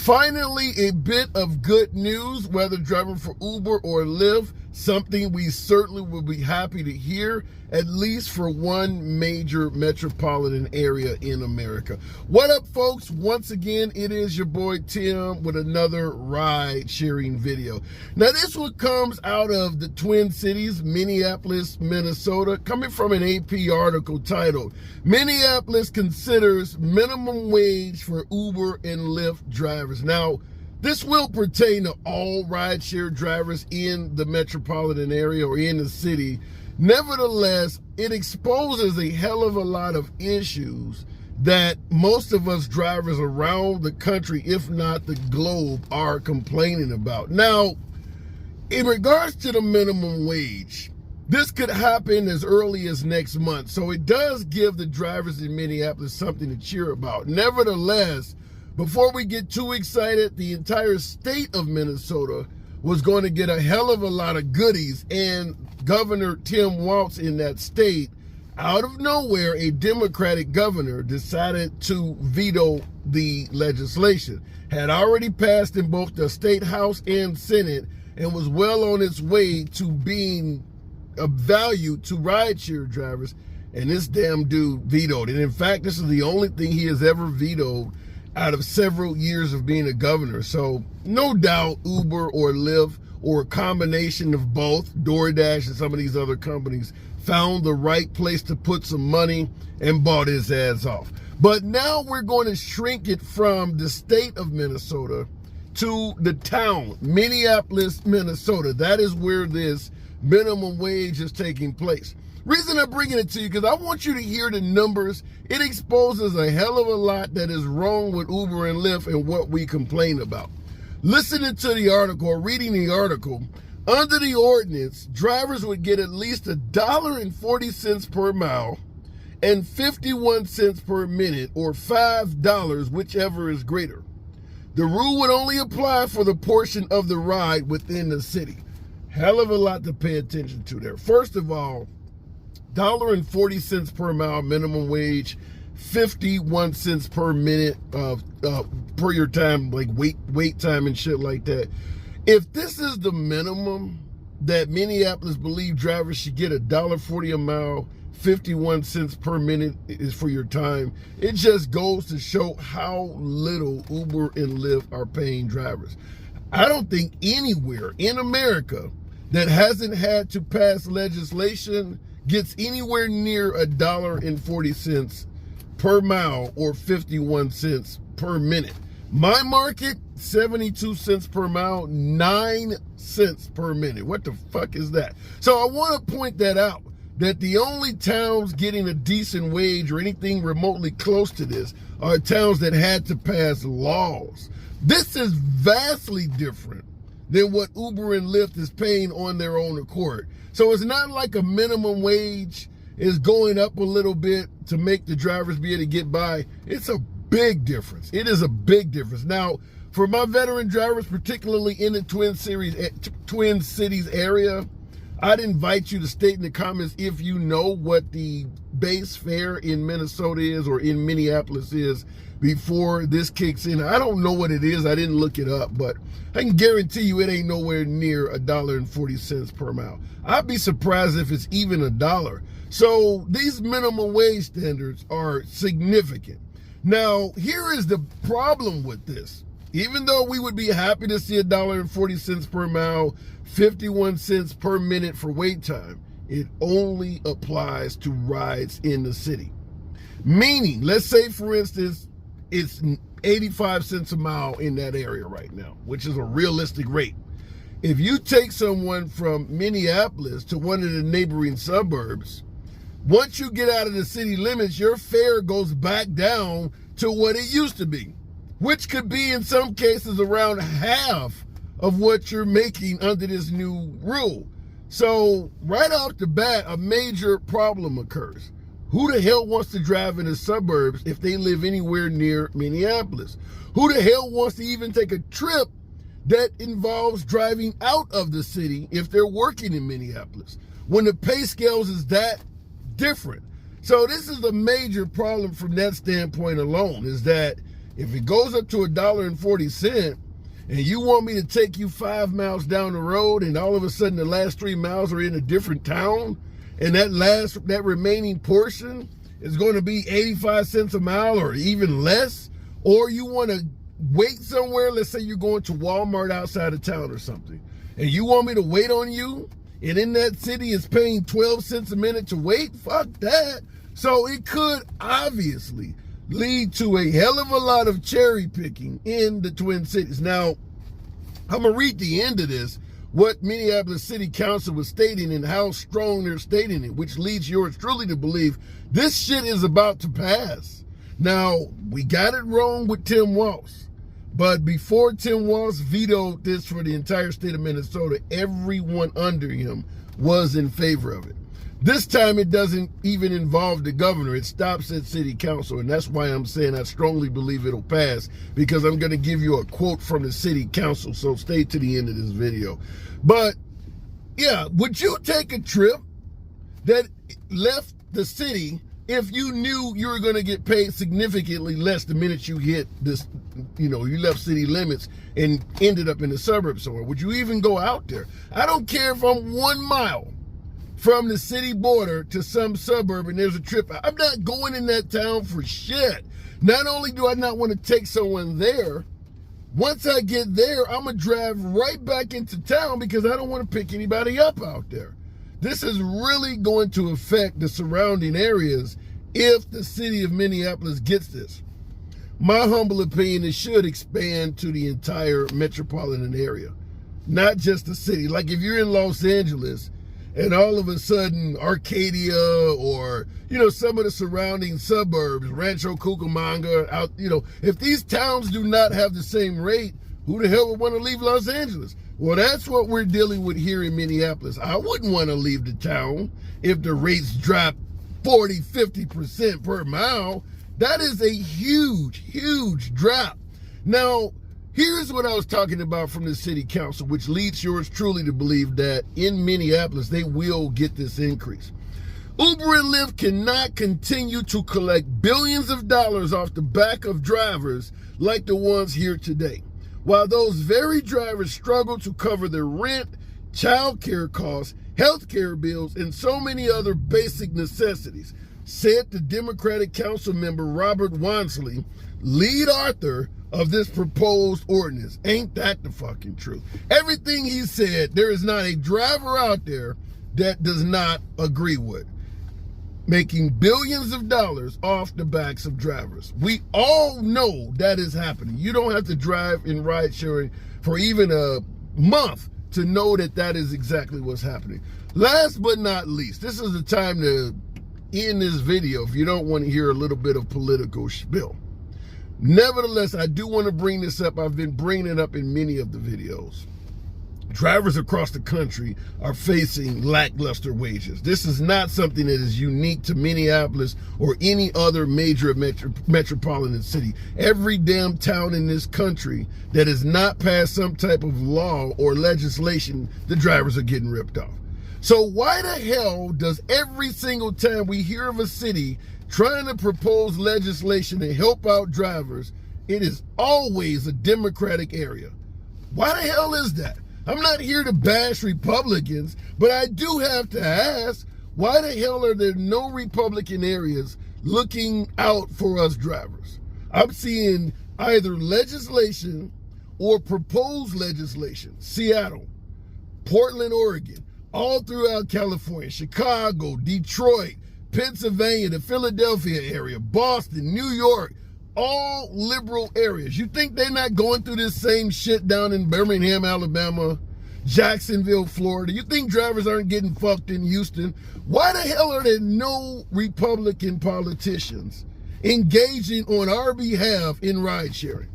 Finally, a bit of good news, whether driving for Uber or Lyft, something we certainly will be happy to hear, at least for one major metropolitan area in America. What up, folks? Once again, it is your boy Tim with another ride sharing video. Now, this one comes out of the Twin Cities, Minneapolis, Minnesota, coming from an AP article titled, "Minneapolis Considers Minimum Wage for Uber and Lyft Drivers." Now, this will pertain to all rideshare drivers in the metropolitan area or in the city. Nevertheless, it exposes a hell of a lot of issues that most of us drivers around the country, if not the globe, are complaining about. Now, in regards to the minimum wage, this could happen as early as next month. So it does give the drivers in Minneapolis something to cheer about. Nevertheless, before we get too excited, the entire state of Minnesota was going to get a hell of a lot of goodies, and Governor Tim Walz in that state, out of nowhere, a Democratic governor decided to veto the legislation. Had already passed in both the state house and Senate and was well on its way to being of value to rideshare drivers, and this damn dude vetoed it. In fact, this is the only thing he has ever vetoed out of several years of being a governor. So no doubt Uber or Lyft or a combination of both, DoorDash and some of these other companies, found the right place to put some money and bought his ass off. But now we're going to shrink it from the state of Minnesota to the town, Minneapolis, Minnesota. That is where this minimum wage is taking place. Reason I'm bringing it to you, because I want you to hear the numbers. It exposes a hell of a lot that is wrong with Uber and Lyft and what we complain about. Listening to the article or reading the article, under the ordinance, drivers would get at least $1.40 per mile and 51 cents per minute, or $5, whichever is greater. The rule would only apply for the portion of the ride within the city. Hell of a lot to pay attention to there. First of all, $1.40 per mile minimum wage, 51 cents per minute per your time, like wait time and shit like that. If this is the minimum that Minneapolis believe drivers should get, $1.40 a mile, 51 cents per minute is for your time, it just goes to show how little Uber and Lyft are paying drivers. I don't think anywhere in America that hasn't had to pass legislation gets anywhere near $1.40 per mile or 51 cents per minute. My market, 72 cents per mile, 9 cents per minute. What the fuck is that? So I want to point that out, that the only towns getting a decent wage or anything remotely close to this are towns that had to pass laws. This is vastly different than what Uber and Lyft is paying on their own accord. So it's not like a minimum wage is going up a little bit to make the drivers be able to get by. It's a big difference. It is a big difference. Now, for my veteran drivers, particularly in the Twin Cities area, I'd invite you to state in the comments if you know what the base fare in Minnesota is or in Minneapolis is before this kicks in. I don't know what it is. I didn't look it up, but I can guarantee you it ain't nowhere near $1.40 per mile. I'd be surprised if it's even $1. So these minimum wage standards are significant. Now, here is the problem with this. Even though we would be happy to see $1.40 per mile, 51 cents per minute for wait time, it only applies to rides in the city. Meaning, let's say, for instance, it's 85 cents a mile in that area right now, which is a realistic rate. If you take someone from Minneapolis to one of the neighboring suburbs, once you get out of the city limits, your fare goes back down to what it used to be, which could be in some cases around half of what you're making under this new rule. So right off the bat, a major problem occurs. Who the hell wants to drive in the suburbs if they live anywhere near Minneapolis? Who the hell wants to even take a trip that involves driving out of the city if they're working in Minneapolis, when the pay scales is that different? So this is a major problem from that standpoint alone, is that If it goes up to $1.40 and you want me to take you 5 miles down the road and all of a sudden the last 3 miles are in a different town and that remaining portion is going to be 85 cents a mile or even less, or you want to wait somewhere, let's say you're going to Walmart outside of town or something, and you want me to wait on you, and in that city is paying 12 cents a minute to wait, fuck that. So it could obviously lead to a hell of a lot of cherry picking in the Twin Cities. Now, I'm going to read the end of this, what Minneapolis City Council was stating and how strong they're stating it, which leads yours truly to believe this shit is about to pass. Now, we got it wrong with Tim Walz. But before Tim Walz vetoed this for the entire state of Minnesota, everyone under him was in favor of it. This time it doesn't even involve the governor. It stops at city council. And that's why I'm saying I strongly believe it'll pass, because I'm going to give you a quote from the city council. So stay to the end of this video. But yeah, would you take a trip that left the city if you knew you were going to get paid significantly less the minute you hit this, you left city limits and ended up in the suburbs somewhere? Would you even go out there? I don't care if I'm 1 mile from the city border to some suburb and there's a trip. I'm not going in that town for shit. Not only do I not want to take someone there, once I get there, I'm going to drive right back into town because I don't want to pick anybody up out there. This is really going to affect the surrounding areas if the city of Minneapolis gets this. My humble opinion, it should expand to the entire metropolitan area, not just the city. Like if you're in Los Angeles and all of a sudden Arcadia or, some of the surrounding suburbs, Rancho Cucamonga, out, if these towns do not have the same rate, who the hell would want to leave Los Angeles? Well, that's what we're dealing with here in Minneapolis. I wouldn't want to leave the town if the rates drop 40, 50% per mile. That is a huge, huge drop. Now, here's what I was talking about from the city council, which leads yours truly to believe that in Minneapolis, they will get this increase. Uber and Lyft cannot continue to collect billions of dollars off the back of drivers like the ones here today, while those very drivers struggle to cover their rent, child care costs, health care bills, and so many other basic necessities, said the Democratic council member Robert Wansley, lead author of this proposed ordinance. Ain't that the fucking truth? Everything he said, there is not a driver out there that does not agree with. Making billions of dollars off the backs of drivers. We all know that is happening. You don't have to drive in ride sharing for even a month to know that that is exactly what's happening. Last but not least, this is the time to end this video if you don't want to hear a little bit of political spiel. Nevertheless, I do want to bring this up. I've been bringing it up in many of the videos. Drivers across the country are facing lackluster wages. This is not something that is unique to Minneapolis or any other major metropolitan city. Every damn town in this country that has not passed some type of law or legislation, the drivers are getting ripped off. So why the hell does every single time we hear of a city trying to propose legislation to help out drivers, it is always a Democratic area? Why the hell is that? I'm not here to bash Republicans, but I do have to ask, why the hell are there no Republican areas looking out for us drivers? I'm seeing either legislation or proposed legislation. Seattle, Portland, Oregon, all throughout California, Chicago, Detroit, Pennsylvania, the Philadelphia area, Boston, New York, all liberal areas. You think they're not going through this same shit down in Birmingham, Alabama, Jacksonville, Florida? You think drivers aren't getting fucked in Houston? Why the hell are there no Republican politicians engaging on our behalf in ride sharing?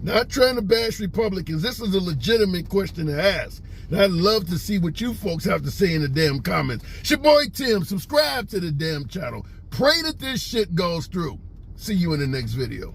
Not trying to bash Republicans. This is a legitimate question to ask. And I'd love to see what you folks have to say in the damn comments. It's your boy Tim. Subscribe to the damn channel. Pray that this shit goes through. See you in the next video.